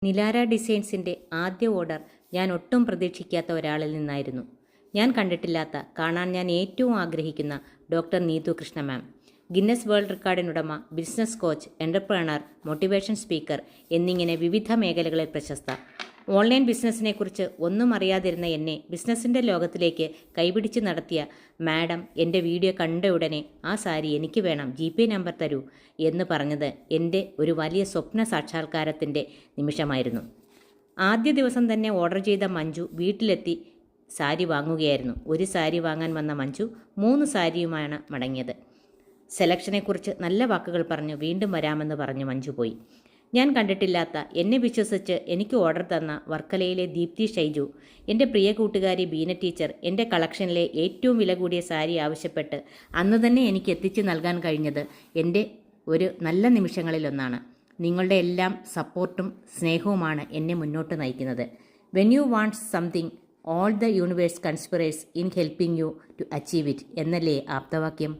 നിലാര ഡിസൈൻസിൻ്റെ ആദ്യ ഓർഡർ ഞാൻ ഒട്ടും പ്രതീക്ഷിക്കാത്ത ഒരാളിൽ നിന്നായിരുന്നു. ഞാൻ കണ്ടിട്ടില്ലാത്ത, കാണാൻ ഞാൻ ഏറ്റവും ആഗ്രഹിക്കുന്ന doctor Neethu Krishna ma'am. Guinness world റെക്കോർഡിനുടമ, business coach, entrepreneur, motivation speaker എന്നിങ്ങനെ വിവിധ മേഖലകളിൽ പ്രശസ്ത. ഓൺലൈൻ ബിസിനസ്സിനെക്കുറിച്ച് ഒന്നും അറിയാതിരുന്ന എന്നെ ബിസിനസ്സിൻ്റെ ലോകത്തിലേക്ക് കൈപിടിച്ച് നടത്തിയ മാഡം എൻ്റെ വീഡിയോ കണ്ട ഉടനെ ആ സാരി എനിക്ക് വേണം, GPay നമ്പർ തരൂ എന്ന് പറഞ്ഞത് എൻ്റെ ഒരു വലിയ സ്വപ്ന സാക്ഷാത്കാരത്തിൻ്റെ നിമിഷമായിരുന്നു. ആദ്യ ദിവസം തന്നെ ഓർഡർ ചെയ്ത മഞ്ജു വീട്ടിലെത്തി സാരി വാങ്ങുകയായിരുന്നു. ഒരു സാരി വാങ്ങാൻ വന്ന മഞ്ജു 3 സാരിയുമാണ് മടങ്ങിയത്. സെലക്ഷനെക്കുറിച്ച് നല്ല വാക്കുകൾ പറഞ്ഞു വീണ്ടും വരാമെന്ന് പറഞ്ഞു മഞ്ജു പോയി. ഞാൻ കണ്ടിട്ടില്ലാത്ത, എന്നെ വിശ്വസിച്ച് എനിക്ക് ഓർഡർ തന്ന വർക്കലയിലെ ദീപ്തി ഷൈജു, എൻ്റെ പ്രിയ കൂട്ടുകാരി ബീന ടീച്ചർ എൻ്റെ കളക്ഷനിലെ ഏറ്റവും വില കൂടിയ സാരി ആവശ്യപ്പെട്ട് അന്ന് തന്നെ എനിക്ക് എത്തിച്ചു നൽകാൻ കഴിഞ്ഞത് എൻ്റെ ഒരു നല്ല നിമിഷങ്ങളിലൊന്നാണ്. നിങ്ങളുടെ എല്ലാം സപ്പോർട്ടും സ്നേഹവുമാണ് എന്നെ മുന്നോട്ട് നയിക്കുന്നത്. When you want something, all the universe conspires in helping you to achieve it എന്നല്ലേ ആപ്തവാക്യം.